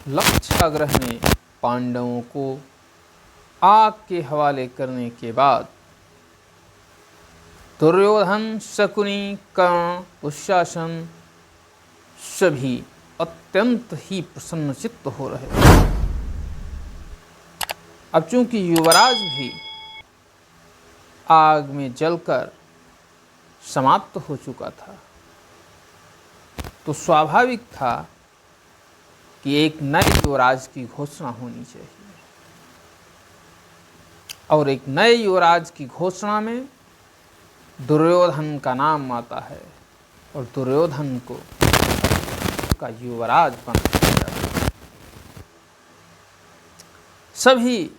लक्षाग्रह ने पांडवों को आग के हवाले करने के बाद दुर्योधन, शकुनी, कर्ण, दुशासन सभी अत्यंत ही प्रसन्नचित्त हो रहे थे। अब चूंकि युवराज भी आग में जलकर समाप्त हो चुका था, तो स्वाभाविक था कि एक नए युवराज की घोषणा होनी चाहिए। और एक नए युवराज की घोषणा में दुर्योधन का नाम आता है और दुर्योधन को का युवराज बनाया जाता है। सभी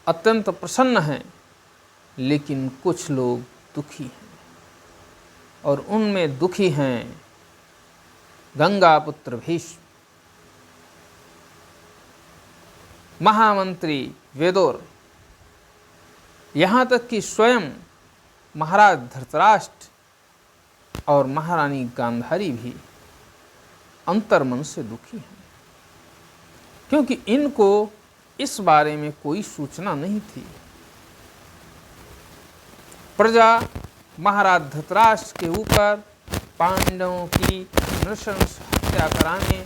अत्यंत प्रसन्न हैं, लेकिन कुछ लोग दुखी हैं, और उनमें दुखी हैं गंगापुत्र भीष्म, महामंत्री विदुर, यहाँ तक कि स्वयं महाराज धृतराष्ट्र और महारानी गांधारी भी अंतर्मन से दुखी हैं, क्योंकि इनको इस बारे में कोई सूचना नहीं थी। प्रजा महाराज धृतराष्ट्र के ऊपर पांडवों की नृशंस हत्या कराने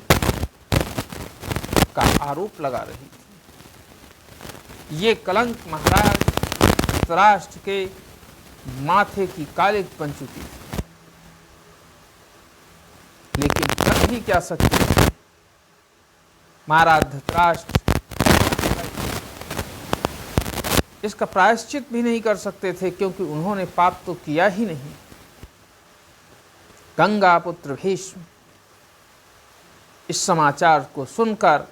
का आरोप लगा रही थी। ये कलंक महाराज धृतराष्ट्र के माथे की कालिक बन चुकी थी, लेकिन कर भी क्या सकते थे। महाराज धृतराष्ट्र इसका प्रायश्चित भी नहीं कर सकते थे, क्योंकि उन्होंने पाप तो किया ही नहीं। गंगापुत्र भीष्म इस समाचार को सुनकर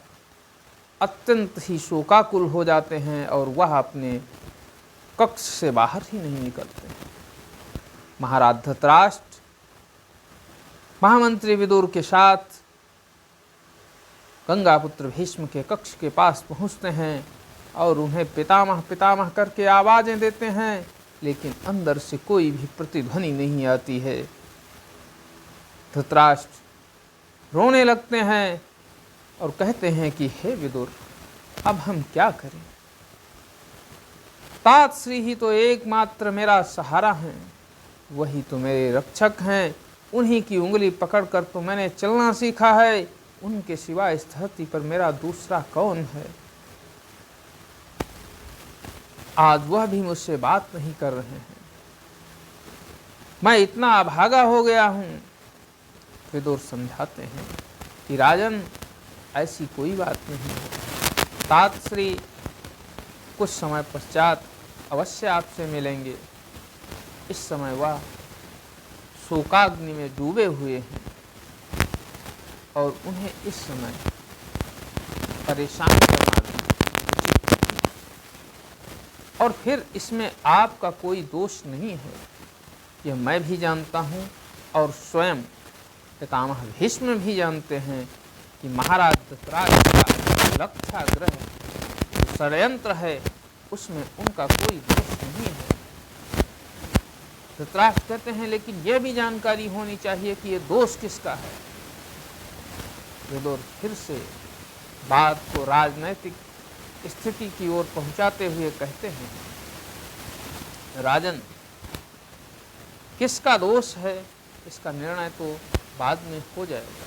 अत्यंत ही शोकाकुल हो जाते हैं और वह अपने कक्ष से बाहर ही नहीं निकलते। महाराज धृतराष्ट्र महामंत्री विदुर के साथ गंगापुत्र भीष्म के कक्ष के पास पहुंचते हैं और उन्हें पितामह पितामह करके आवाजें देते हैं, लेकिन अंदर से कोई भी प्रतिध्वनि नहीं आती है। धृतराष्ट्र रोने लगते हैं और कहते हैं कि हे विदुर, अब हम क्या करें। तात श्री ही तो एकमात्र मेरा सहारा हैं, वही तो मेरे रक्षक हैं, उन्हीं की उंगली पकड़कर तो मैंने चलना सीखा है, उनके सिवा इस धरती पर मेरा दूसरा कौन है। आज वह भी मुझसे बात नहीं कर रहे हैं, मैं इतना अभागा हो गया हूं। विदुर समझाते हैं कि राजन, ऐसी कोई बात नहीं है। तात श्री कुछ समय पश्चात अवश्य आपसे मिलेंगे। इस समय वह शोकाग्नि में डूबे हुए हैं और उन्हें इस समय परेशान करना भी उचित नहीं। और फिर इसमें आपका कोई दोष नहीं है, यह मैं भी जानता हूँ और स्वयं पितामह भीष्म भी जानते हैं कि महाराज धृतराष्ट्र का लक्षाग्रह जो षड्यंत्र है उसमें उनका कोई दोष नहीं है। धृतराष्ट्र कहते हैं लेकिन यह भी जानकारी होनी चाहिए कि ये दोष किसका है। विदुर फिर से बात को राजनैतिक स्थिति की ओर पहुंचाते हुए कहते हैं, राजन, किसका दोष है इसका निर्णय तो बाद में हो जाएगा,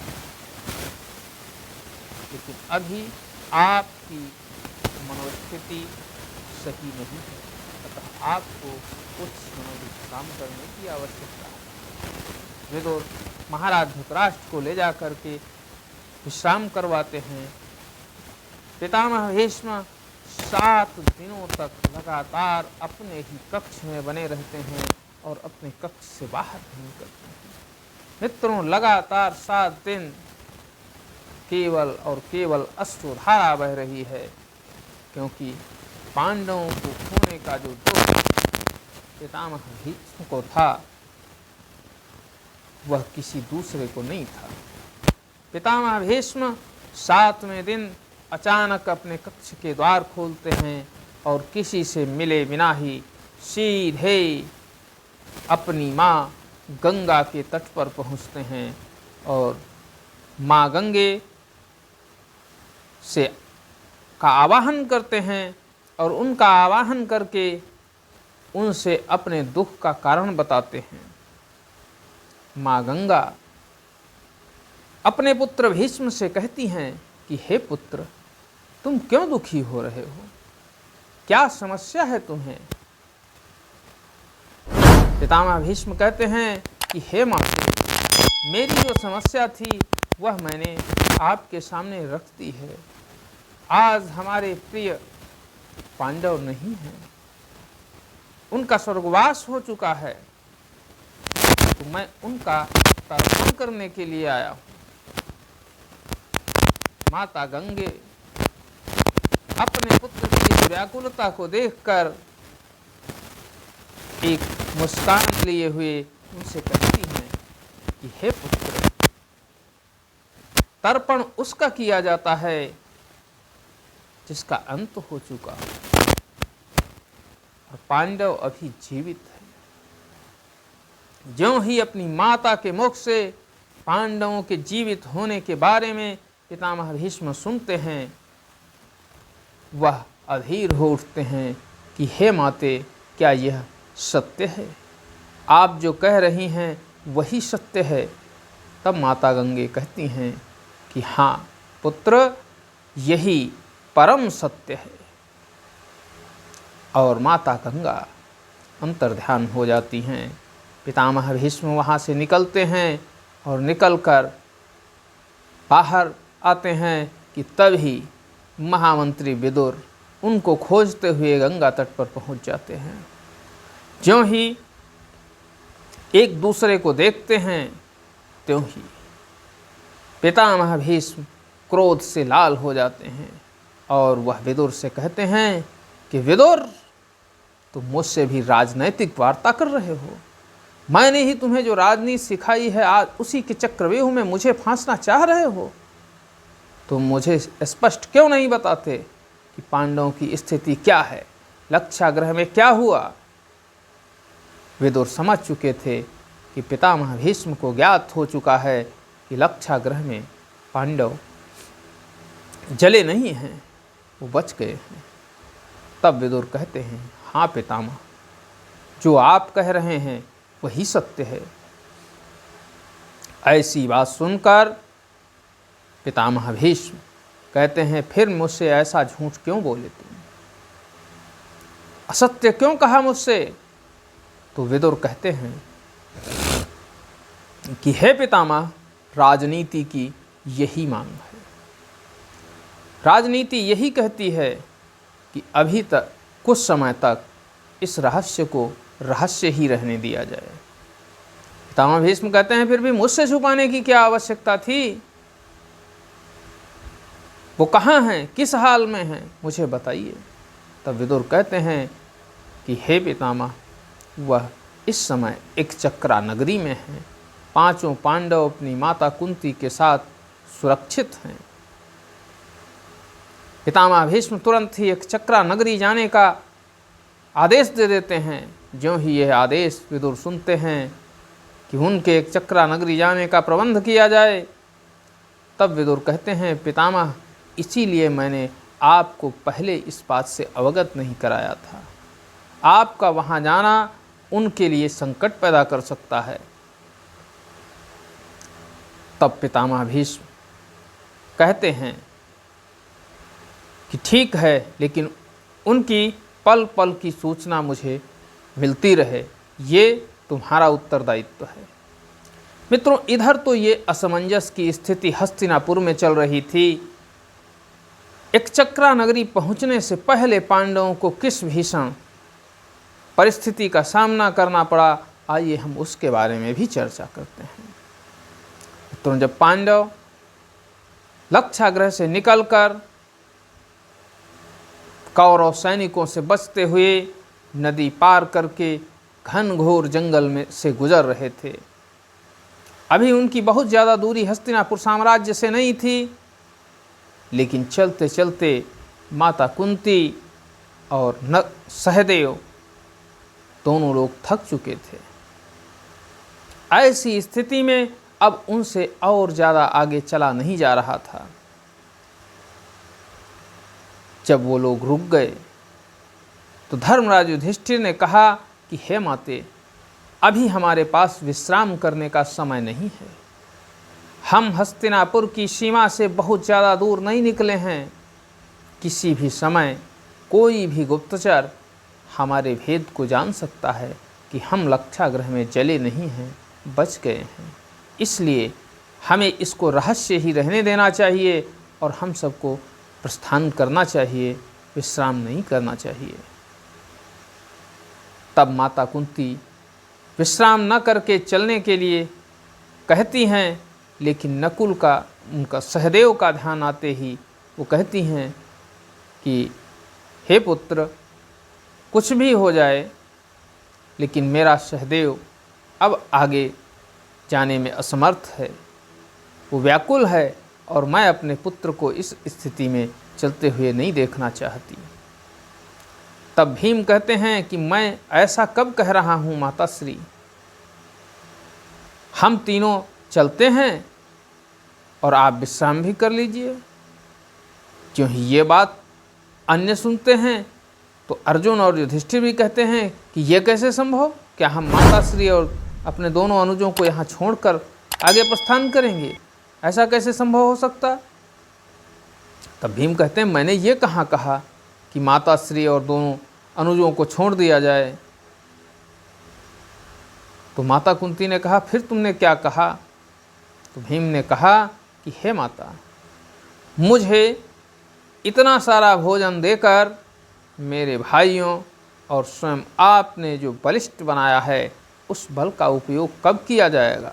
लेकिन अभी आपकी मनोस्थिति सही नहीं है, अतः आपको कुछ समय विश्राम करने की आवश्यकता है। विदुर महाराज धृतराष्ट्र को ले जा करके विश्राम करवाते हैं। पितामह भीष्म 7 दिनों तक लगातार अपने ही कक्ष में बने रहते हैं और अपने कक्ष से बाहर नहीं निकलते हैं। मित्रों, लगातार 7 दिन केवल और केवल अश्रुधारा बह रही है, क्योंकि पांडवों को खोने का जो दुख पितामह भीष्म को था वह किसी दूसरे को नहीं था। पितामह भीष्म 7वें दिन अचानक अपने कक्ष के द्वार खोलते हैं और किसी से मिले बिना ही सीधे अपनी माँ गंगा के तट पर पहुँचते हैं और माँ गंगे से का आवाहन करते हैं और उनका आवाहन करके उनसे अपने दुख का कारण बताते हैं। माँ गंगा अपने पुत्र भीष्म से कहती हैं कि हे पुत्र, तुम क्यों दुखी हो रहे हो, क्या समस्या है तुम्हें। पितामह भीष्म कहते हैं कि हे माता, मेरी जो समस्या थी वह मैंने आपके सामने रख दी है। आज हमारे प्रिय पांडव नहीं हैं, उनका स्वर्गवास हो चुका है, तो मैं उनका तर्पण करने के लिए आया हूँ। माता गंगे अपने पुत्र की इस व्याकुलता को देखकर एक मुस्कान लिए हुए उनसे कहती हैं कि हे पुत्र, तर्पण उसका किया जाता है जिसका अंत हो चुका हो, और पांडव अभी जीवित है। ज्यों ही अपनी माता के मुख से पांडवों के जीवित होने के बारे में पितामह भीष्म सुनते हैं, वह अधीर हो उठते हैं कि हे माते, क्या यह सत्य है? आप जो कह रही हैं वही सत्य है। तब माता गंगे कहती हैं कि हाँ पुत्र, यही परम सत्य है। और माता गंगा अंतर्ध्यान हो जाती हैं। पितामह भीष्म वहाँ से निकलते हैं और निकलकर बाहर आते हैं कि तभी महामंत्री विदुर उनको खोजते हुए गंगा तट पर पहुँच जाते हैं। ज्यों ही एक दूसरे को देखते हैं, त्यों ही पितामह भीष्म क्रोध से लाल हो जाते हैं और वह विदुर से कहते हैं कि विदुर, तुम मुझसे भी राजनैतिक वार्ता कर रहे हो। मैंने ही तुम्हें जो राजनीति सिखाई है, आज उसी के चक्रव्यूह में मुझे फांसना चाह रहे हो। तुम मुझे स्पष्ट क्यों नहीं बताते कि पांडवों की स्थिति क्या है, लक्षागृह में क्या हुआ। विदुर समझ चुके थे कि पितामह भीष्म को ज्ञात हो चुका है कि लक्षागृह में पांडव जले नहीं हैं, वो बच गए हैं। तब विदुर कहते हैं, हाँ पितामह, जो आप कह रहे हैं वही सत्य है। ऐसी बात सुनकर पितामह भीष्म कहते हैं, फिर मुझसे ऐसा झूठ क्यों बोले तुम, असत्य क्यों कहा मुझसे। तो विदुर कहते हैं कि हे पितामह, राजनीति की यही मांग है। राजनीति यही कहती है कि अभी तक कुछ समय तक इस रहस्य को रहस्य ही रहने दिया जाए। पितामह भीष्म कहते हैं, फिर भी मुझसे छुपाने की क्या आवश्यकता थी। वो कहाँ हैं, किस हाल में हैं, मुझे बताइए। तब विदुर कहते हैं कि हे पितामह, वह इस समय एक चक्रा नगरी में है। पांचों पांडव अपनी माता कुंती के साथ सुरक्षित हैं। पितामह भीष्म तुरंत ही एक चक्रा नगरी जाने का आदेश दे देते हैं। ज्यों ही यह आदेश विदुर सुनते हैं कि उनके एक चक्रा नगरी जाने का प्रबंध किया जाए, तब विदुर कहते हैं, पितामह, इसीलिए मैंने आपको पहले इस बात से अवगत नहीं कराया था। आपका वहाँ जाना उनके लिए संकट पैदा कर सकता है। तब पितामह भीष्म कहते हैं कि ठीक है, लेकिन उनकी पल पल की सूचना मुझे मिलती रहे, ये तुम्हारा उत्तरदायित्व है। मित्रों, इधर तो ये असमंजस की स्थिति हस्तिनापुर में चल रही थी। एक चक्रा नगरी पहुंचने से पहले पांडवों को किस भीषण परिस्थिति का सामना करना पड़ा, आइए हम उसके बारे में भी चर्चा करते हैं। तो जब पांडव लक्षागृह से निकलकर कौरव सैनिकों से बचते हुए नदी पार करके घनघोर जंगल में से गुजर रहे थे, अभी उनकी बहुत ज़्यादा दूरी हस्तिनापुर साम्राज्य से नहीं थी, लेकिन चलते चलते माता कुंती और सहदेव दोनों लोग थक चुके थे। ऐसी स्थिति में अब उनसे और ज़्यादा आगे चला नहीं जा रहा था। जब वो लोग रुक गए तो धर्मराज युधिष्ठिर ने कहा कि हे माते, अभी हमारे पास विश्राम करने का समय नहीं है। हम हस्तिनापुर की सीमा से बहुत ज़्यादा दूर नहीं निकले हैं। किसी भी समय कोई भी गुप्तचर हमारे भेद को जान सकता है कि हम लक्षागृह में जले नहीं हैं, बच गए हैं। इसलिए हमें इसको रहस्य ही रहने देना चाहिए और हम सबको प्रस्थान करना चाहिए, विश्राम नहीं करना चाहिए। तब माता कुंती विश्राम न करके चलने के लिए कहती हैं, लेकिन नकुल का, उनका सहदेव का ध्यान आते ही वो कहती हैं कि हे पुत्र, कुछ भी हो जाए लेकिन मेरा सहदेव अब आगे जाने में असमर्थ है, वो व्याकुल है और मैं अपने पुत्र को इस स्थिति में चलते हुए नहीं देखना चाहती। तब भीम कहते हैं कि मैं ऐसा कब कह रहा हूँ माताश्री, हम तीनों चलते हैं और आप विश्राम भी कर लीजिए। क्यों ही ये बात अन्य सुनते हैं तो अर्जुन और युधिष्ठिर भी कहते हैं कि यह कैसे संभव, क्या हम माताश्री और अपने दोनों अनुजों को यहाँ छोड़कर आगे प्रस्थान करेंगे, ऐसा कैसे संभव हो सकता। तब भीम कहते हैं मैंने ये कहाँ कहा कि माताश्री और दोनों अनुजों को छोड़ दिया जाए। तो माता कुंती ने कहा फिर तुमने क्या कहा। तो भीम ने कहा कि हे माता, मुझे इतना सारा भोजन देकर मेरे भाइयों और स्वयं आपने जो बलिष्ठ बनाया है उस बल का उपयोग कब किया जाएगा।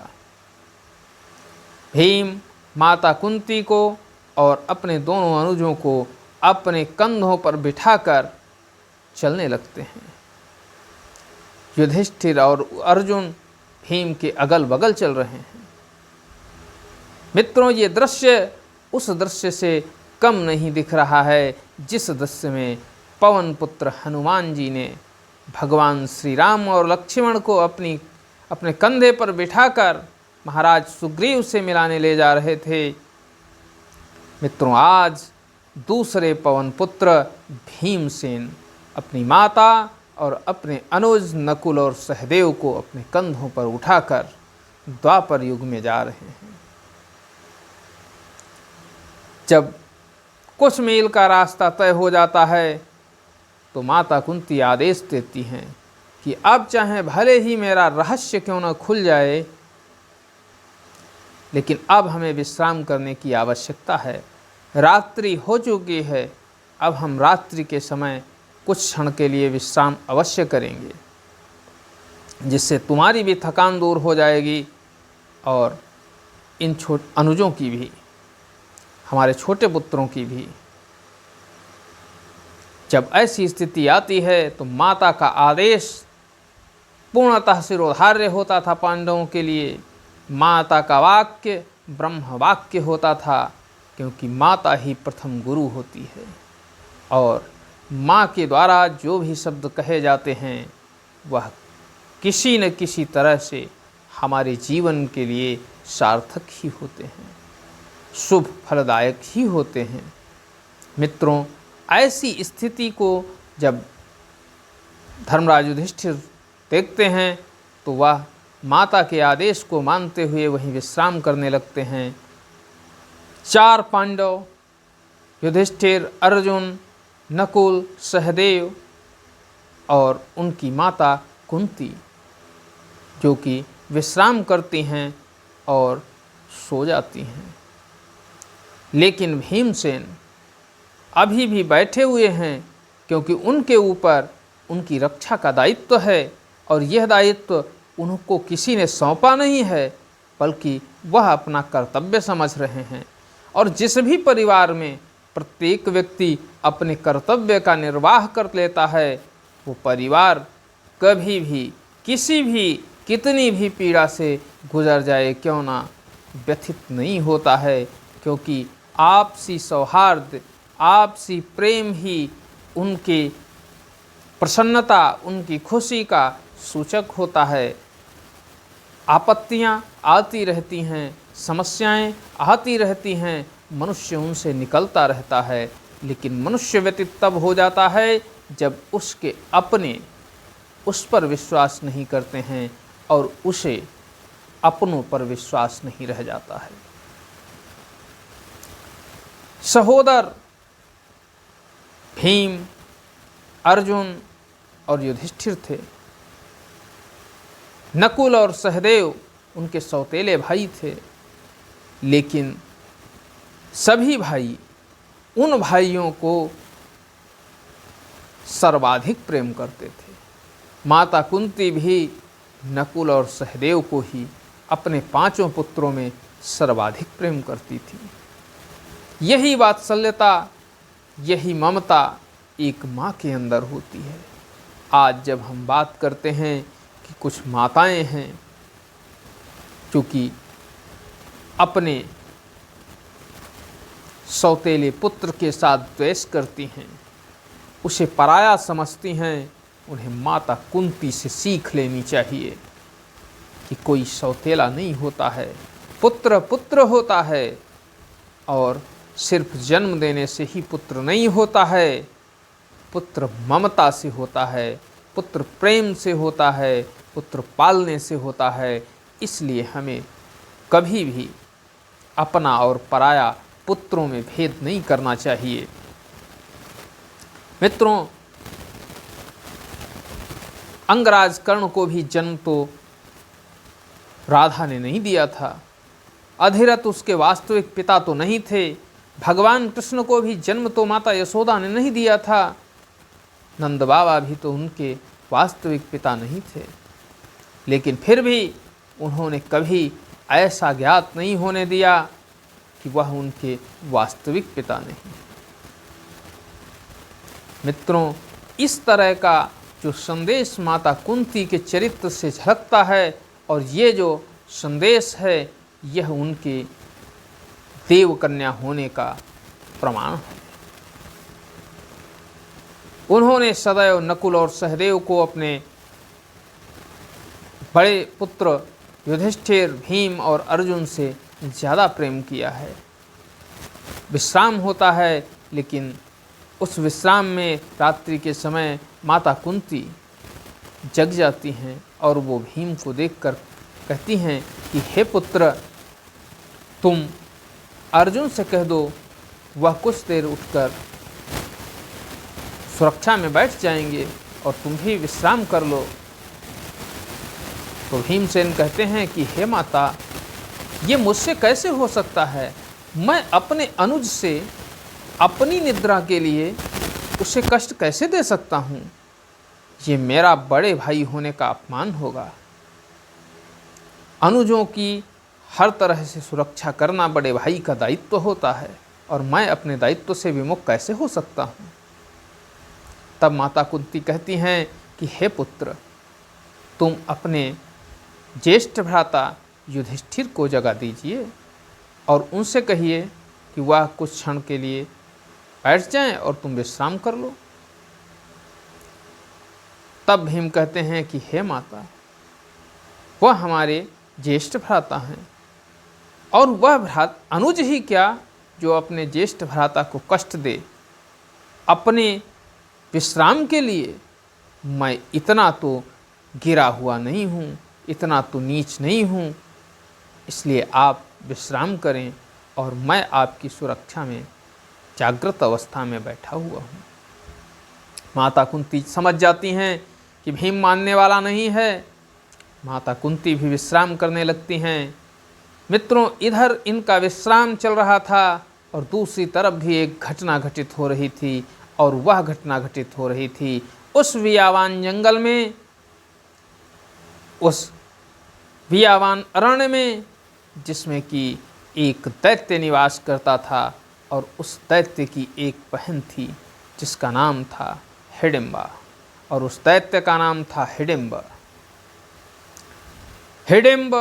भीम माता कुंती को और अपने दोनों अनुजों को अपने कंधों पर बिठाकर चलने लगते हैं। युधिष्ठिर और अर्जुन भीम के अगल बगल चल रहे हैं। मित्रों, ये दृश्य उस दृश्य से कम नहीं दिख रहा है जिस दृश्य में पवन पुत्र हनुमान जी ने भगवान श्री राम और लक्ष्मण को अपने कंधे पर बिठाकर महाराज सुग्रीव से मिलाने ले जा रहे थे। मित्रों, आज दूसरे पवन पुत्र भीमसेन अपनी माता और अपने अनुज नकुल और सहदेव को अपने कंधों पर उठाकर द्वापर युग में जा रहे हैं। जब कुछ मील का रास्ता तय हो जाता है तो माता कुंती आदेश देती हैं कि अब चाहे भले ही मेरा रहस्य क्यों न खुल जाए, लेकिन अब हमें विश्राम करने की आवश्यकता है। रात्रि हो चुकी है, अब हम रात्रि के समय कुछ क्षण के लिए विश्राम अवश्य करेंगे, जिससे तुम्हारी भी थकान दूर हो जाएगी और इन अनुजों की भी, हमारे छोटे पुत्रों की भी। जब ऐसी स्थिति आती है तो माता का आदेश पूर्णतः सिरोधार्य होता था पांडवों के लिए। माता का वाक्य ब्रह्म वाक्य होता था, क्योंकि माता ही प्रथम गुरु होती है और माँ के द्वारा जो भी शब्द कहे जाते हैं वह किसी न किसी तरह से हमारे जीवन के लिए सार्थक ही होते हैं, शुभ फलदायक ही होते हैं। मित्रों, ऐसी स्थिति को जब धर्मराज युधिष्ठिर देखते हैं तो वह माता के आदेश को मानते हुए वहीं विश्राम करने लगते हैं। 4 पांडव युधिष्ठिर, अर्जुन, नकुल, सहदेव और उनकी माता कुंती जो कि विश्राम करती हैं और सो जाती हैं। लेकिन भीमसेन अभी भी बैठे हुए हैं, क्योंकि उनके ऊपर उनकी रक्षा का दायित्व है और यह दायित्व उनको किसी ने सौंपा नहीं है, बल्कि वह अपना कर्तव्य समझ रहे हैं। और जिस भी परिवार में प्रत्येक व्यक्ति अपने कर्तव्य का निर्वाह कर लेता है, वो परिवार कभी भी किसी भी कितनी भी पीड़ा से गुजर जाए क्यों ना व्यथित नहीं होता है, क्योंकि आपसी सौहार्द, आपसी प्रेम ही उनकी प्रसन्नता, उनकी खुशी का सूचक होता है। आपत्तियां आती रहती हैं, समस्याएं आती रहती हैं, मनुष्य उनसे निकलता रहता है, लेकिन मनुष्य व्यतीत तब हो जाता है जब उसके अपने उस पर विश्वास नहीं करते हैं और उसे अपनों पर विश्वास नहीं रह जाता है। सहोदर भीम, अर्जुन और युधिष्ठिर थे। नकुल और सहदेव उनके सौतेले भाई थे, लेकिन सभी भाई उन भाइयों को सर्वाधिक प्रेम करते थे। माता कुंती भी नकुल और सहदेव को ही अपने 5 पुत्रों में सर्वाधिक प्रेम करती थी। यही वात्सल्यता, यही ममता एक माँ के अंदर होती है। आज जब हम बात करते हैं कि कुछ माताएं हैं क्योंकि अपने सौतेले पुत्र के साथ द्वेष करती हैं, उसे पराया समझती हैं, उन्हें माता कुंती से सीख लेनी चाहिए कि कोई सौतेला नहीं होता है, पुत्र पुत्र होता है। और सिर्फ जन्म देने से ही पुत्र नहीं होता है, पुत्र ममता से होता है, पुत्र प्रेम से होता है, पुत्र पालने से होता है। इसलिए हमें कभी भी अपना और पराया पुत्रों में भेद नहीं करना चाहिए। मित्रों, अंगराज कर्ण को भी जन्म तो राधा ने नहीं दिया था। अधिरथ उसके वास्तविक पिता तो नहीं थे। भगवान कृष्ण को भी जन्म तो माता यशोदा ने नहीं दिया था। नंद बाबा भी तो उनके वास्तविक पिता नहीं थे, लेकिन फिर भी उन्होंने कभी ऐसा ज्ञात नहीं होने दिया कि वह उनके वास्तविक पिता नहीं। मित्रों, इस तरह का जो संदेश माता कुंती के चरित्र से झलकता है, और ये जो संदेश है यह उनके देवकन्या होने का प्रमाण है। उन्होंने सदैव नकुल और सहदेव को अपने बड़े पुत्र युधिष्ठिर, भीम और अर्जुन से ज़्यादा प्रेम किया है। विश्राम होता है, लेकिन उस विश्राम में रात्रि के समय माता कुंती जग जाती हैं और वो भीम को देखकर कहती हैं कि हे पुत्र, तुम अर्जुन से कह दो, वह कुछ देर उठकर सुरक्षा में बैठ जाएंगे और तुम भी विश्राम कर लो। तो भीमसेन कहते हैं कि हे माता, ये मुझसे कैसे हो सकता है? मैं अपने अनुज से अपनी निद्रा के लिए उसे कष्ट कैसे दे सकता हूँ? ये मेरा बड़े भाई होने का अपमान होगा। अनुजों की हर तरह से सुरक्षा करना बड़े भाई का दायित्व होता है, और मैं अपने दायित्व से विमुख कैसे हो सकता हूँ? तब माता कुंती कहती हैं कि हे पुत्र, तुम अपने ज्येष्ठ भ्राता युधिष्ठिर को जगा दीजिए और उनसे कहिए कि वह कुछ क्षण के लिए बैठ जाएं और तुम विश्राम कर लो। तब भीम कहते हैं कि हे माता, वह हमारे ज्येष्ठ भ्राता हैं, और वह अनुज ही क्या जो अपने ज्येष्ठ भ्राता को कष्ट दे अपने विश्राम के लिए? मैं इतना तो गिरा हुआ नहीं हूँ, इतना तो नीच नहीं हूँ। इसलिए आप विश्राम करें और मैं आपकी सुरक्षा में जागृत अवस्था में बैठा हुआ हूँ। माता कुंती समझ जाती हैं कि भीम मानने वाला नहीं है। माता कुंती भी विश्राम करने लगती हैं। मित्रों, इधर इनका विश्राम चल रहा था और दूसरी तरफ भी एक घटना घटित हो रही थी, और वह घटना घटित हो रही थी उस वियावान जंगल में, उस वियावान अरण्य में, जिसमें कि एक दैत्य निवास करता था, और उस दैत्य की एक बहन थी जिसका नाम था हिडिंबा, और उस दैत्य का नाम था हिडिंब। हिडिंब,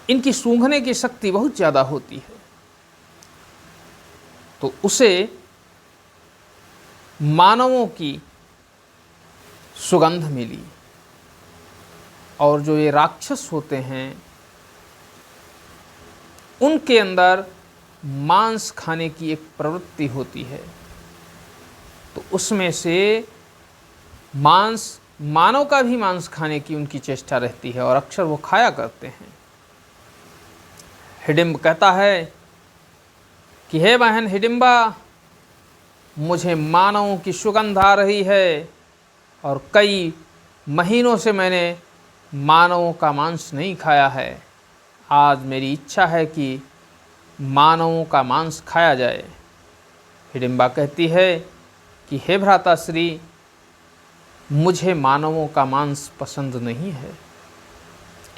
इनकी सूंघने की शक्ति बहुत ज़्यादा होती है, तो उसे मानवों की सुगंध मिली, और जो ये राक्षस होते हैं उनके अंदर मांस खाने की एक प्रवृत्ति होती है, तो उसमें से मानव का भी मांस खाने की उनकी चेष्टा रहती है और अक्सर वो खाया करते हैं। हिडिंब कहता है कि हे बहन हिडिंबा, मुझे मानवों की सुगंध आ रही है और कई महीनों से मैंने मानवों का मांस नहीं खाया है। आज मेरी इच्छा है कि मानवों का मांस खाया जाए। हिडिंबा कहती है कि हे भ्राताश्री, मुझे मानवों का मांस पसंद नहीं है,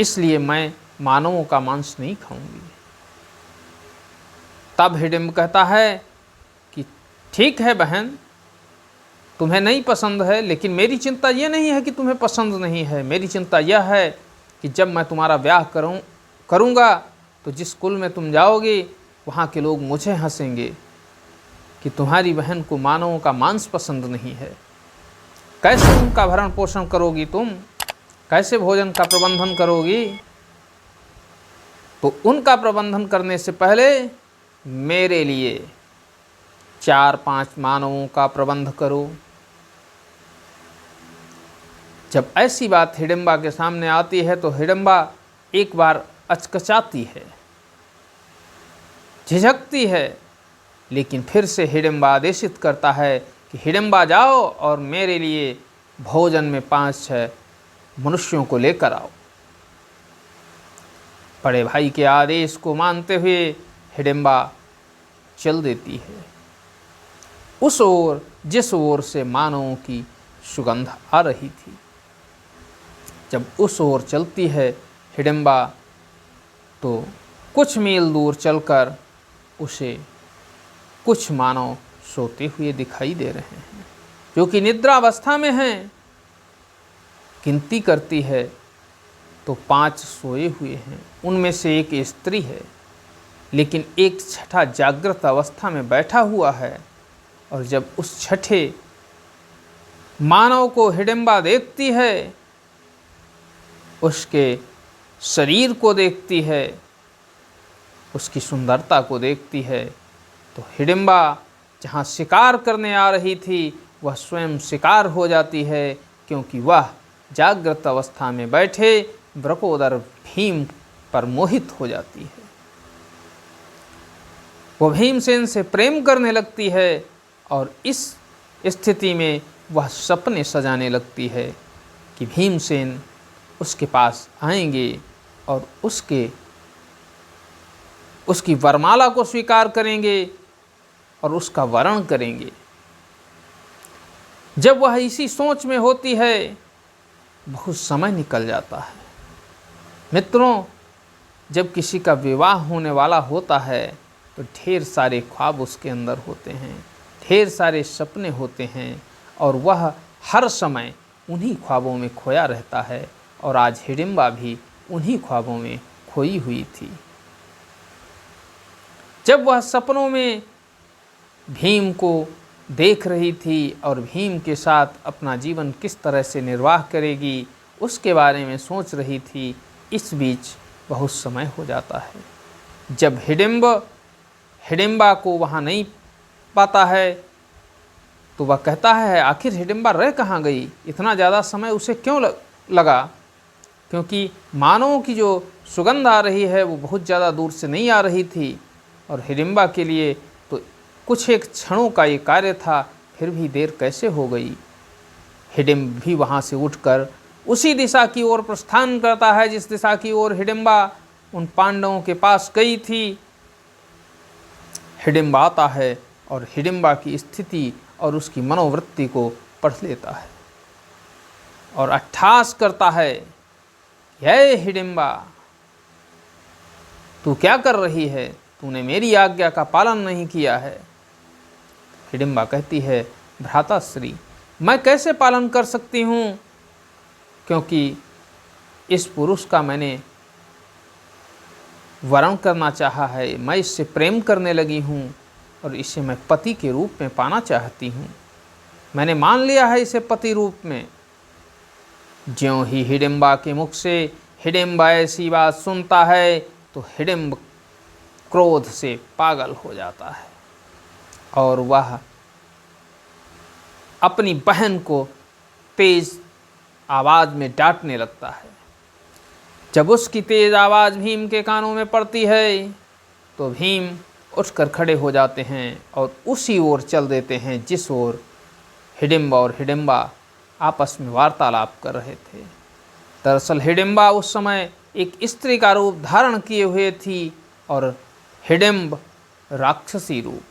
इसलिए मैं मानवों का मांस नहीं खाऊंगी। तब हिडिंब कहता है कि ठीक है बहन, तुम्हें नहीं पसंद है, लेकिन मेरी चिंता यह नहीं है कि तुम्हें पसंद नहीं है। मेरी चिंता यह है कि जब मैं तुम्हारा ब्याह करूँगा तो जिस कुल में तुम जाओगे वहाँ के लोग मुझे हंसेंगे कि तुम्हारी बहन को मानवों का मांस पसंद नहीं है। कैसे उनका भरण पोषण करोगी तुम, कैसे भोजन का प्रबंधन करोगी? तो उनका प्रबंधन करने से पहले मेरे लिए 4-5 मानवों का प्रबंध करो। जब ऐसी बात हिडिंबा के सामने आती है तो हिडिंबा एक बार अचकचाती है, झिझकती है, लेकिन फिर से हिडिंबा आदेशित करता है कि हिडिंबा जाओ और मेरे लिए भोजन में 5-6 मनुष्यों को लेकर आओ। बड़े भाई के आदेश को मानते हुए हिडिंबा चल देती है उस ओर जिस ओर से मानवों की सुगंध आ रही थी। जब उस ओर चलती है हिडिंबा तो कुछ मील दूर चलकर उसे कुछ मानव सोते हुए दिखाई दे रहे हैं, जो कि निद्रावस्था में हैं। गिनती करती है तो 5 सोए हुए हैं, उनमें से एक स्त्री है, लेकिन एक छठा जागृत अवस्था में बैठा हुआ है। और जब उस छठे मानव को हिडिंबा देखती है, उसके शरीर को देखती है, उसकी सुंदरता को देखती है, तो हिडिंबा जहाँ शिकार करने आ रही थी वह स्वयं शिकार हो जाती है, क्योंकि वह जागृत अवस्था में बैठे वृकोदर भीम पर मोहित हो जाती है। वह भीमसेन से प्रेम करने लगती है और इस स्थिति में वह सपने सजाने लगती है कि भीमसेन उसके पास आएंगे और उसकी वरमाला को स्वीकार करेंगे और उसका वरण करेंगे। जब वह इसी सोच में होती है, बहुत समय निकल जाता है। मित्रों, जब किसी का विवाह होने वाला होता है तो ढेर सारे ख्वाब उसके अंदर होते हैं, ढेर सारे सपने होते हैं और वह हर समय उन्हीं ख्वाबों में खोया रहता है। और आज हिडिंबा भी उन्हीं ख्वाबों में खोई हुई थी। जब वह सपनों में भीम को देख रही थी और भीम के साथ अपना जीवन किस तरह से निर्वाह करेगी उसके बारे में सोच रही थी, इस बीच बहुत समय हो जाता है। जब हिडिंबा को वहाँ नहीं पाता है तो वह कहता है आखिर हिडिंबा रह कहाँ गई, इतना ज़्यादा समय उसे क्यों लगा? क्योंकि मानवों की जो सुगंध आ रही है वो बहुत ज़्यादा दूर से नहीं आ रही थी और हिडिंबा के लिए तो कुछ एक क्षणों का ये कार्य था, फिर भी देर कैसे हो गई। हिडिंब भी वहाँ से उठकर उसी दिशा की ओर प्रस्थान करता है जिस दिशा की ओर हिडिंबा उन पांडवों के पास गई थी। हिडिंबा आता है और हिडिंबा की स्थिति और उसकी मनोवृत्ति को पढ़ लेता है और अट्ठास करता है, हे हिडिंबा, तू क्या कर रही है? तूने मेरी आज्ञा का पालन नहीं किया है। हिडिंबा कहती है, भ्राताश्री, मैं कैसे पालन कर सकती हूँ, क्योंकि इस पुरुष का मैंने वरण करना चाहा है, मैं इससे प्रेम करने लगी हूँ और इसे मैं पति के रूप में पाना चाहती हूँ। मैंने मान लिया है इसे पति रूप में। ज्यों ही हिडिंबा के मुख से हिडिंबा ऐसी बात सुनता है तो हिडिंब क्रोध से पागल हो जाता है और वह अपनी बहन को तेज आवाज में डांटने लगता है। जब उसकी तेज आवाज भीम के कानों में पड़ती है तो भीम उठकर खड़े हो जाते हैं और उसी ओर चल देते हैं जिस ओर हिडिंबा और हिडिंबा आपस में वार्तालाप कर रहे थे। दरअसल हिडिंबा उस समय एक स्त्री का रूप धारण किए हुए थी और हिडिंब राक्षसी रूप।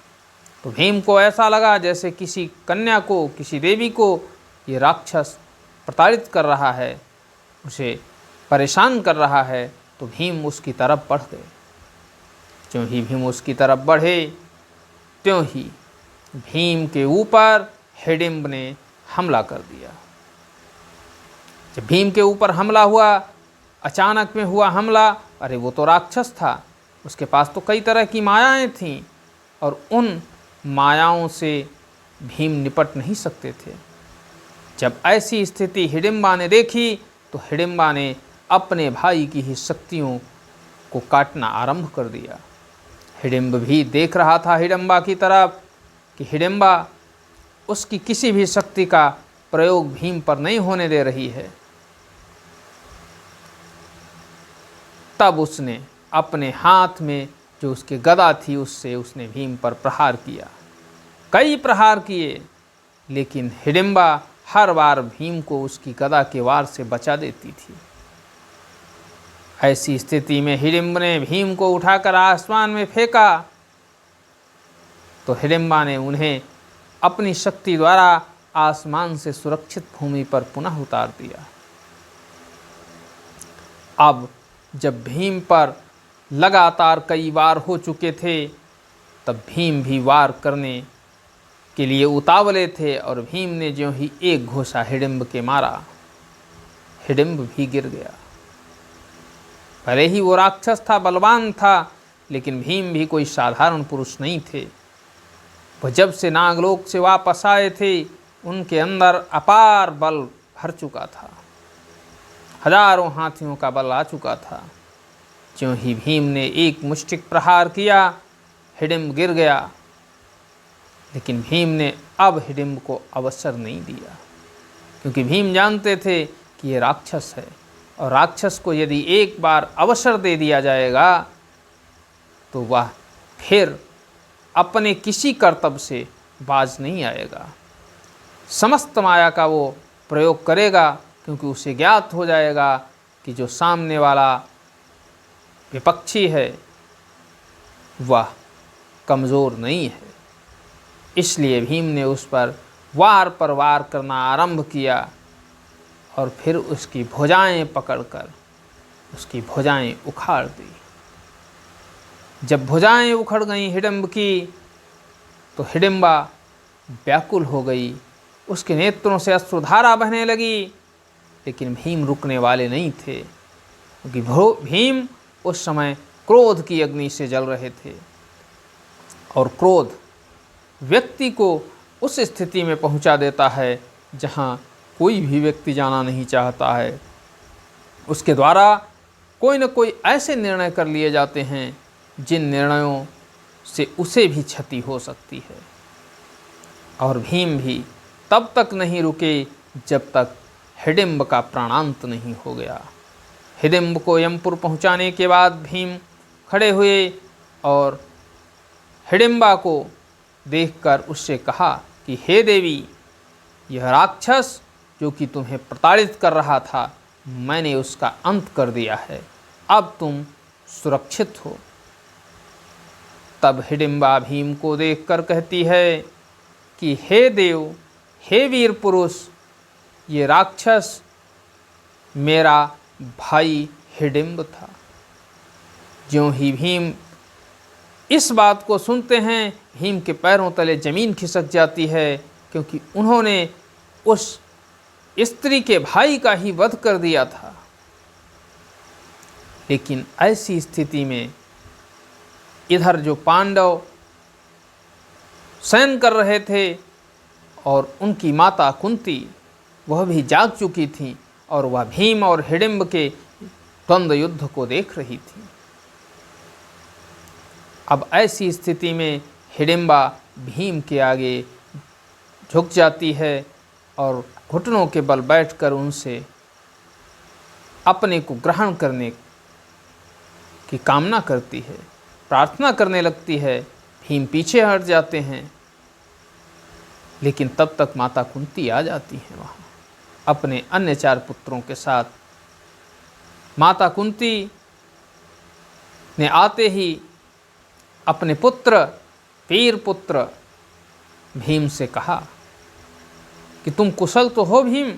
तो भीम को ऐसा लगा जैसे किसी कन्या को, किसी देवी को ये राक्षस प्रताड़ित कर रहा है, उसे परेशान कर रहा है। तो भीम उसकी तरफ बढ़ गए। ज्यों ही भीम उसकी तरफ बढ़े त्यों ही भीम के ऊपर हिडिंब ने हमला कर दिया। जब भीम के ऊपर हमला हुआ, अचानक में हुआ हमला, अरे वो तो राक्षस था, उसके पास तो कई तरह की मायाएं थीं और उन मायाओं से भीम निपट नहीं सकते थे। जब ऐसी स्थिति हिडिंबा ने देखी तो हिडिंबा ने अपने भाई की ही शक्तियों को काटना आरंभ कर दिया। हिडिंब भी देख रहा था हिडिंबा की तरफ कि हिडिंबा उसकी किसी भी शक्ति का प्रयोग भीम पर नहीं होने दे रही है। तब उसने अपने हाथ में जो उसकी गदा थी उससे उसने भीम पर प्रहार किया। कई प्रहार किए, लेकिन हिडिंबा हर बार भीम को उसकी गदा के वार से बचा देती थी। ऐसी स्थिति में हिडिंब ने भीम को उठाकर आसमान में फेंका तो हिडिंबा ने उन्हें अपनी शक्ति द्वारा आसमान से सुरक्षित भूमि पर पुनः उतार दिया। अब जब भीम पर लगातार कई वार हो चुके थे तब भीम भी वार करने के लिए उतावले थे और भीम ने ज्यों ही एक घोंसा हिडिंब के मारा, हिडिंब भी गिर गया। भले ही वो राक्षस था, बलवान था, लेकिन भीम भी कोई साधारण पुरुष नहीं थे। वह जब से नागलोक से वापस आए थे उनके अंदर अपार बल भर चुका था, हजारों हाथियों का बल आ चुका था। ज्यों ही भीम ने एक मुष्टिक प्रहार किया, हिडिंब गिर गया, लेकिन भीम ने अब हिडिंब को अवसर नहीं दिया, क्योंकि भीम जानते थे कि ये राक्षस है और राक्षस को यदि एक बार अवसर दे दिया जाएगा तो वह फिर अपने किसी कर्तव्य से बाज नहीं आएगा। समस्त माया का वो प्रयोग करेगा, क्योंकि उसे ज्ञात हो जाएगा कि जो सामने वाला विपक्षी है वह कमज़ोर नहीं है। इसलिए भीम ने उस पर वार करना आरंभ किया और फिर उसकी भुजाएं पकड़कर उसकी भुजाएं उखाड़ दी। जब भुजाएं उखड़ गईं हिडिंब की तो हिडिंबा व्याकुल हो गई, उसके नेत्रों से अश्रुधारा बहने लगी, लेकिन भीम रुकने वाले नहीं थे, क्योंकि भीम उस समय क्रोध की अग्नि से जल रहे थे और क्रोध व्यक्ति को उस स्थिति में पहुंचा देता है जहां कोई भी व्यक्ति जाना नहीं चाहता है। उसके द्वारा कोई न कोई ऐसे निर्णय कर लिए जाते हैं जिन निर्णयों से उसे भी क्षति हो सकती है। और भीम भी तब तक नहीं रुके जब तक हिडिंब का प्राणांत नहीं हो गया। हिडिंब को यमपुर पहुंचाने के बाद भीम खड़े हुए और हिडिंबा को देखकर उससे कहा कि हे देवी, यह राक्षस जो कि तुम्हें प्रताड़ित कर रहा था, मैंने उसका अंत कर दिया है, अब तुम सुरक्षित हो। तब हिडिंबा भीम को देखकर कहती है कि हे देव, हे वीर पुरुष, ये राक्षस मेरा भाई हिडिंब था। ज्यों ही भीम इस बात को सुनते हैं, भीम के पैरों तले जमीन खिसक जाती है, क्योंकि उन्होंने उस स्त्री के भाई का ही वध कर दिया था। लेकिन ऐसी स्थिति में इधर जो पांडव शयन कर रहे थे और उनकी माता कुंती वह भी जाग चुकी थी और वह भीम और हिडिंब के द्वंद्व युद्ध को देख रही थी। अब ऐसी स्थिति में हिडिंबा भीम के आगे झुक जाती है और घुटनों के बल बैठकर उनसे अपने को ग्रहण करने की कामना करती है, प्रार्थना करने लगती है। भीम पीछे हट जाते हैं, लेकिन तब तक माता कुंती आ जाती हैं वहाँ अपने अन्य 4 पुत्रों के साथ। माता कुंती ने आते ही अपने पुत्र, वीर पुत्र भीम से कहा कि तुम कुशल तो हो भीम?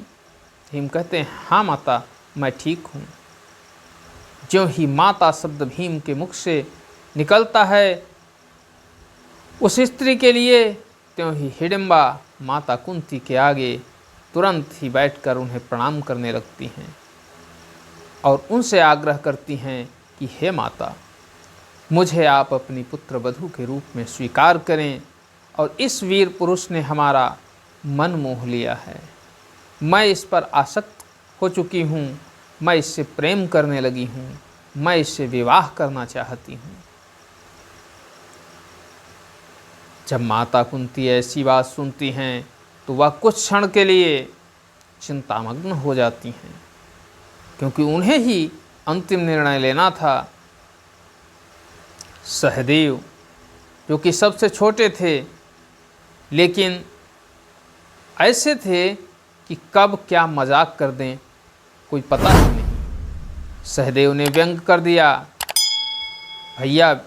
भीम कहते हैं, हाँ माता, मैं ठीक हूँ। ज्यों ही माता शब्द भीम के मुख से निकलता है उस स्त्री के लिए, त्यों ही हिडिंबा माता कुंती के आगे तुरंत ही बैठकर उन्हें प्रणाम करने लगती हैं और उनसे आग्रह करती हैं कि हे माता, मुझे आप अपनी पुत्र वधू के रूप में स्वीकार करें और इस वीर पुरुष ने हमारा मन मोह लिया है। मैं इस पर आसक्त हो चुकी हूँ, मैं इससे प्रेम करने लगी हूँ, मैं इससे विवाह करना चाहती हूँ। जब माता कुंती ऐसी बात सुनती हैं तो वह कुछ क्षण के लिए चिंतामग्न हो जाती हैं, क्योंकि उन्हें ही अंतिम निर्णय लेना था। सहदेव जो कि सबसे छोटे थे, लेकिन ऐसे थे कि कब क्या मजाक कर दें कोई पता ही नहीं। सहदेव ने व्यंग कर दिया, भैया,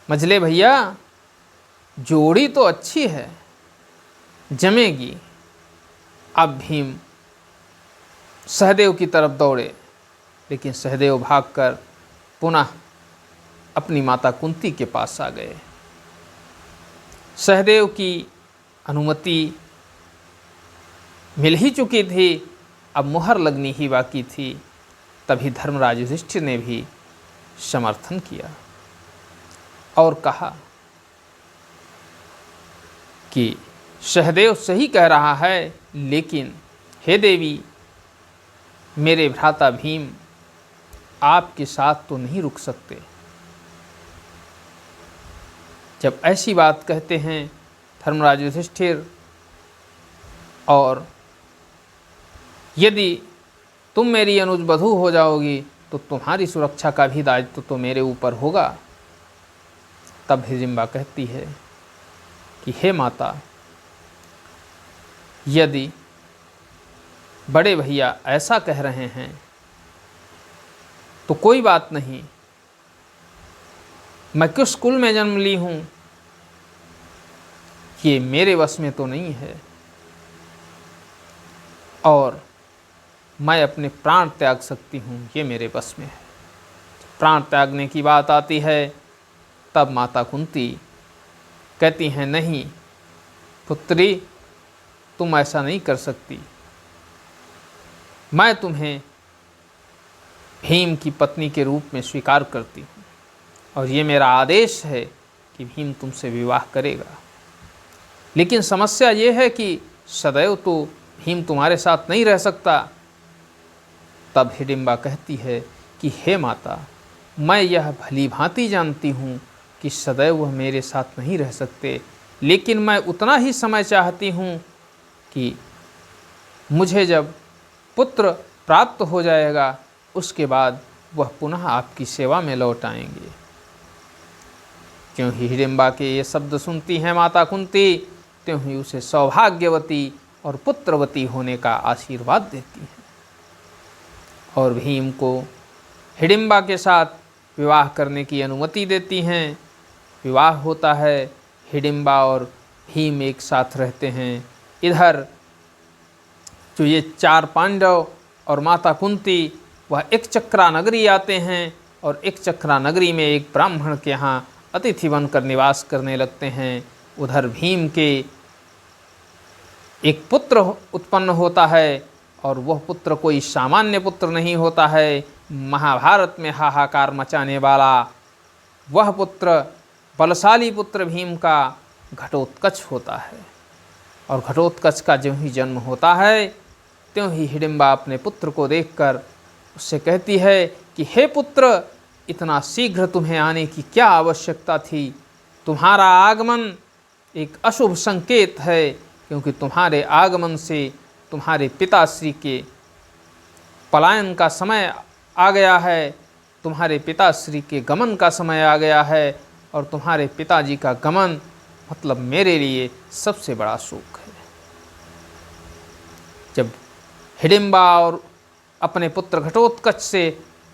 मझले भैया, जोड़ी तो अच्छी है, जमेगी। अब भीम सहदेव की तरफ दौड़े, लेकिन सहदेव भागकर पुनः अपनी माता कुंती के पास आ गए। सहदेव की अनुमति मिल ही चुकी थी, अब मुहर लगनी ही बाकी थी। तभी धर्मराज युधिष्ठिर ने भी समर्थन किया और कहा कि सहदेव सही कह रहा है, लेकिन हे देवी, मेरे भ्राता भीम आपके साथ तो नहीं रुक सकते। जब ऐसी बात कहते हैं धर्मराज युधिष्ठिर, और यदि तुम मेरी अनुज वधू हो जाओगी तो तुम्हारी सुरक्षा का भी दायित्व तो मेरे ऊपर होगा। तब हिडिंबा कहती है कि हे माता, यदि बड़े भैया ऐसा कह रहे हैं तो कोई बात नहीं, मैं किस कुल में जन्म ली हूँ ये मेरे वश में तो नहीं है, और मैं अपने प्राण त्याग सकती हूँ, ये मेरे बस में है। प्राण त्यागने की बात आती है तब माता कुंती कहती हैं, नहीं पुत्री, तुम ऐसा नहीं कर सकती। मैं तुम्हें भीम की पत्नी के रूप में स्वीकार करती हूँ और ये मेरा आदेश है कि भीम तुमसे विवाह करेगा। लेकिन समस्या ये है कि सदैव तो भीम तुम्हारे साथ नहीं रह सकता। तब हिडिंबा कहती है कि हे माता, मैं यह भली भांति जानती हूँ कि सदैव वह मेरे साथ नहीं रह सकते, लेकिन मैं उतना ही समय चाहती हूँ कि मुझे जब पुत्र प्राप्त हो जाएगा उसके बाद वह पुनः आपकी सेवा में लौट आएंगे। क्यों ही हिडिंबा के ये शब्द सुनती हैं माता कुंती, त्यों ही उसे सौभाग्यवती और पुत्रवती होने का आशीर्वाद देती हैं और भीम को हिडिंबा के साथ विवाह करने की अनुमति देती हैं। विवाह होता है, हिडिंबा और भीम एक साथ रहते हैं। इधर जो ये 4 पांडव और माता कुंती वह एक चक्रा नगरी आते हैं और एक चक्रा नगरी में एक ब्राह्मण के यहाँ अतिथि बनकर निवास करने लगते हैं। उधर भीम के एक पुत्र उत्पन्न होता है और वह पुत्र कोई सामान्य पुत्र नहीं होता है। महाभारत में हाहाकार मचाने वाला वह पुत्र, बलशाली पुत्र भीम का घटोत्कच होता है। और घटोत्कच का जो ही जन्म होता है त्यों ही हिडिंबा अपने पुत्र को देखकर उससे कहती है कि हे पुत्र, इतना शीघ्र तुम्हें आने की क्या आवश्यकता थी? तुम्हारा आगमन एक अशुभ संकेत है, क्योंकि तुम्हारे आगमन से तुम्हारे पिताश्री के पलायन का समय आ गया है, तुम्हारे पिताश्री के गमन का समय आ गया है, और तुम्हारे पिताजी का गमन मतलब मेरे लिए सबसे बड़ा सुख है। जब हिडिंबा और अपने पुत्र घटोत्कच से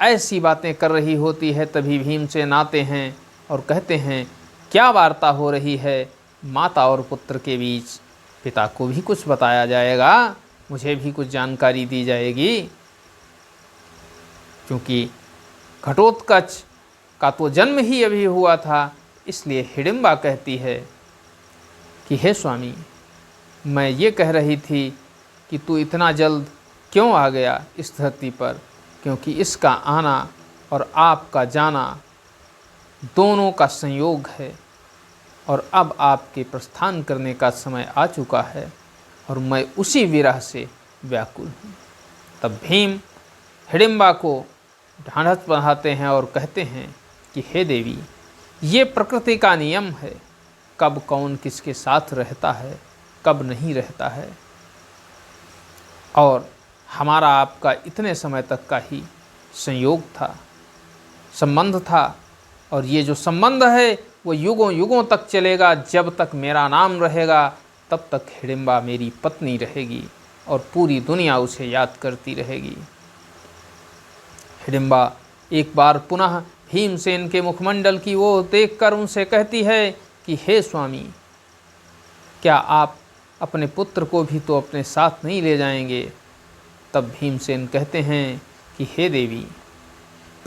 ऐसी बातें कर रही होती है, तभी भीमसेन आते हैं और कहते हैं, क्या वार्ता हो रही है माता और पुत्र के बीच? पिता को भी कुछ बताया जाएगा, मुझे भी कुछ जानकारी दी जाएगी, क्योंकि घटोत्कच का तो जन्म ही अभी हुआ था। इसलिए हिडिंबा कहती है कि हे स्वामी, मैं ये कह रही थी कि तू इतना जल्द क्यों आ गया इस धरती पर, क्योंकि इसका आना और आपका जाना दोनों का संयोग है, और अब आपके प्रस्थान करने का समय आ चुका है, और मैं उसी विरह से व्याकुल हूँ। तब भीम हिडिंबा को ढांढस बंधाते हैं और कहते हैं कि हे देवी, ये प्रकृति का नियम है, कब कौन किसके साथ रहता है, कब नहीं रहता है, और हमारा आपका इतने समय तक का ही संयोग था, संबंध था, और ये जो संबंध है वो युगों युगों तक चलेगा। जब तक मेरा नाम रहेगा तब तक हिडिंबा मेरी पत्नी रहेगी, और पूरी दुनिया उसे याद करती रहेगी। हिडिंबा एक बार पुनः भीमसेन के मुखमंडल की ओर देखकर उनसे कहती है कि हे स्वामी, क्या आप अपने पुत्र को भी तो अपने साथ नहीं ले जाएंगे? तब भीमसेन कहते हैं कि हे देवी,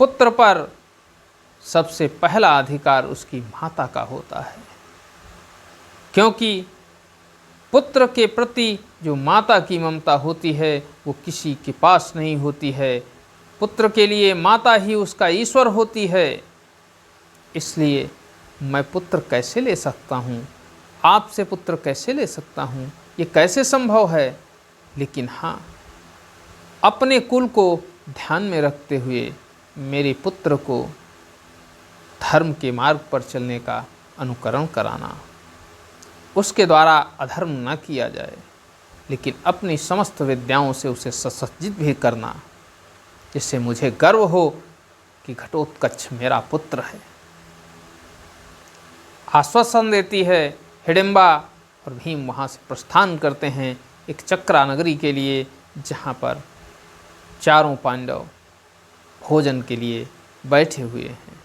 पुत्र पर सबसे पहला अधिकार उसकी माता का होता है, क्योंकि पुत्र के प्रति जो माता की ममता होती है वो किसी के पास नहीं होती है। पुत्र के लिए माता ही उसका ईश्वर होती है। इसलिए मैं पुत्र कैसे ले सकता हूँ, आपसे पुत्र कैसे ले सकता हूँ, ये कैसे संभव है? लेकिन हाँ, अपने कुल को ध्यान में रखते हुए मेरे पुत्र को धर्म के मार्ग पर चलने का अनुकरण कराना, उसके द्वारा अधर्म न किया जाए, लेकिन अपनी समस्त विद्याओं से उसे सुसज्जित भी करना, जिससे मुझे गर्व हो कि घटोत्कच मेरा पुत्र है। आश्वासन देती है हिडिंबा, और भीम वहाँ से प्रस्थान करते हैं एक चक्रा नगरी के लिए, जहाँ पर चारों पांडव भोजन के लिए बैठे हुए हैं।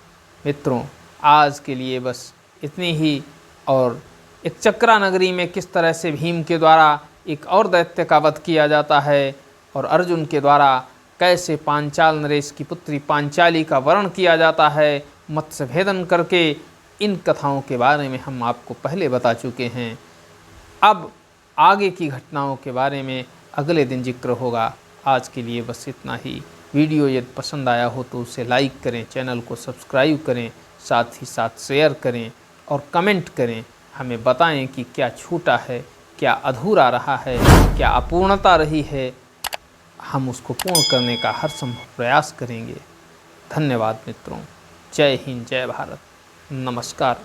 मित्रों, आज के लिए बस इतनी ही। और एक चक्रा नगरी में किस तरह से भीम के द्वारा एक और दैत्य का वध किया जाता है, और अर्जुन के द्वारा कैसे पांचाल नरेश की पुत्री पांचाली का वरण किया जाता है मत्स्य भेदन करके, इन कथाओं के बारे में हम आपको पहले बता चुके हैं। अब आगे की घटनाओं के बारे में अगले दिन जिक्र होगा। आज के लिए बस इतना ही। वीडियो यदि पसंद आया हो तो उसे लाइक करें, चैनल को सब्सक्राइब करें, साथ ही साथ शेयर करें और कमेंट करें। हमें बताएं कि क्या छूटा है, क्या अधूरा रहा है, क्या अपूर्णता रही है। हम उसको पूर्ण करने का हर संभव प्रयास करेंगे। धन्यवाद मित्रों। जय हिंद, जय भारत, नमस्कार।